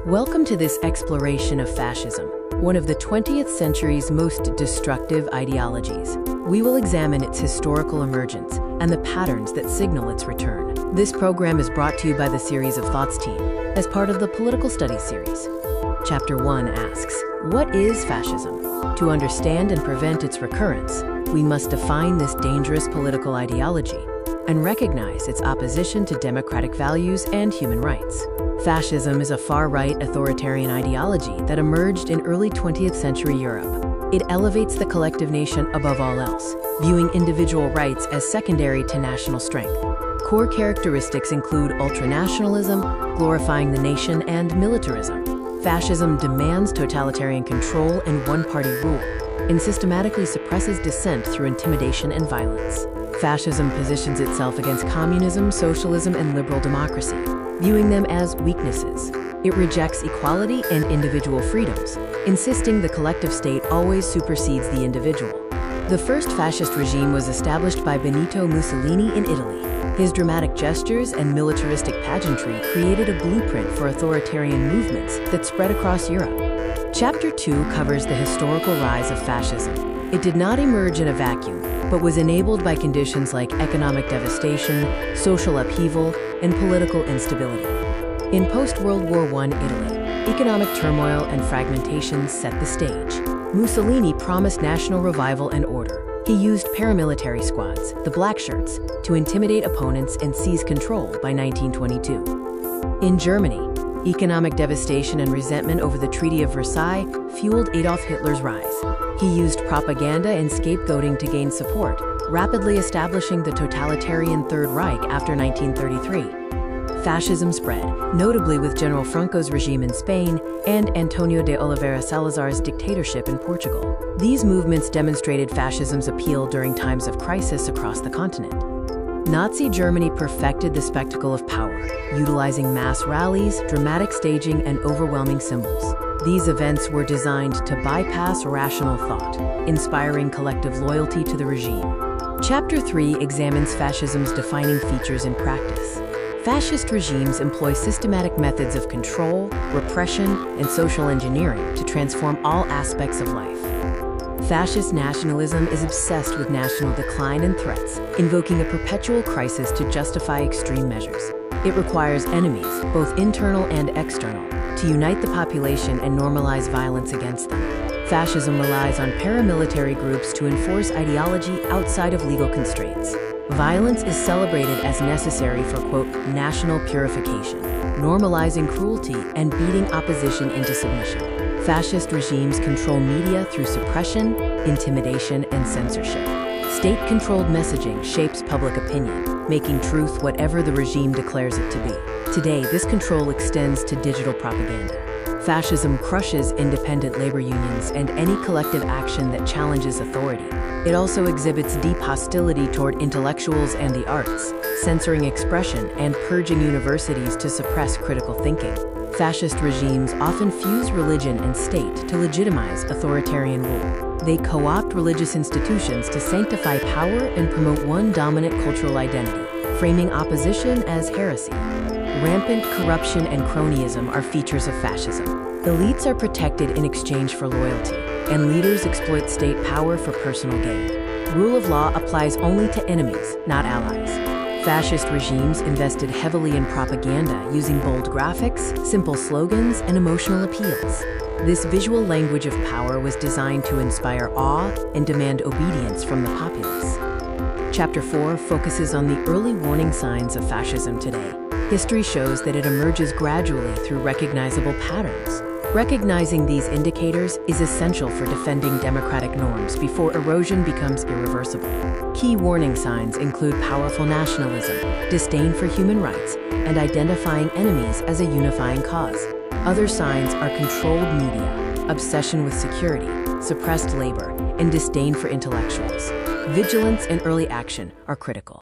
Welcome to this exploration of fascism, one of the 20th century's most destructive ideologies. We will examine its historical emergence and the patterns that signal its return. This program is brought to you by the series of Thoughts team as part of the Political Studies series. Chapter 1 asks, what is fascism? To understand and prevent its recurrence, we must define this dangerous political ideology and recognize its opposition to democratic values and human rights. Fascism is a far-right authoritarian ideology that emerged in early 20th century Europe. It elevates the collective nation above all else, viewing individual rights as secondary to national strength. Core characteristics include ultranationalism, glorifying the nation, and militarism. Fascism demands totalitarian control and one-party rule, and systematically suppresses dissent through intimidation and violence. Fascism positions itself against communism, socialism, and liberal democracy, viewing them as weaknesses. It rejects equality and individual freedoms, insisting the collective state always supersedes the individual. The first fascist regime was established by Benito Mussolini in Italy. His dramatic gestures and militaristic pageantry created a blueprint for authoritarian movements that spread across Europe. Chapter 2 covers the historical rise of fascism. It did not emerge in a vacuum, but was enabled by conditions like economic devastation, social upheaval, and political instability. In post-World War I Italy, economic turmoil and fragmentation set the stage. Mussolini promised national revival and order. He used paramilitary squads, the Black Shirts, to intimidate opponents and seize control by 1922. In Germany, economic devastation and resentment over the Treaty of Versailles fueled Adolf Hitler's rise. He used propaganda and scapegoating to gain support, rapidly establishing the totalitarian Third Reich after 1933. Fascism spread, notably with General Franco's regime in Spain and Antonio de Oliveira Salazar's dictatorship in Portugal. These movements demonstrated fascism's appeal during times of crisis across the continent. Nazi Germany perfected the spectacle of power, utilizing mass rallies, dramatic staging, and overwhelming symbols. These events were designed to bypass rational thought, inspiring collective loyalty to the regime. Chapter 3 examines fascism's defining features in practice. Fascist regimes employ systematic methods of control, repression, and social engineering to transform all aspects of life. Fascist nationalism is obsessed with national decline and threats, invoking a perpetual crisis to justify extreme measures. It requires enemies, both internal and external, to unite the population and normalize violence against them. Fascism relies on paramilitary groups to enforce ideology outside of legal constraints. Violence is celebrated as necessary for, quote, national purification, normalizing cruelty and beating opposition into submission. Fascist regimes control media through suppression, intimidation, and censorship. State-controlled messaging shapes public opinion, making truth whatever the regime declares it to be. Today, this control extends to digital propaganda. Fascism crushes independent labor unions and any collective action that challenges authority. It also exhibits deep hostility toward intellectuals and the arts, censoring expression and purging universities to suppress critical thinking. Fascist regimes often fuse religion and state to legitimize authoritarian rule. They co-opt religious institutions to sanctify power and promote one dominant cultural identity, framing opposition as heresy. Rampant corruption and cronyism are features of fascism. Elites are protected in exchange for loyalty, and leaders exploit state power for personal gain. Rule of law applies only to enemies, not allies. Fascist regimes invested heavily in propaganda using bold graphics, simple slogans, and emotional appeals. This visual language of power was designed to inspire awe and demand obedience from the populace. Chapter 4 focuses on the early warning signs of fascism today. History shows that it emerges gradually through recognizable patterns. Recognizing these indicators is essential for defending democratic norms before erosion becomes irreversible. Key warning signs include powerful nationalism, disdain for human rights, and identifying enemies as a unifying cause. Other signs are controlled media, obsession with security, suppressed labor, and disdain for intellectuals. Vigilance and early action are critical.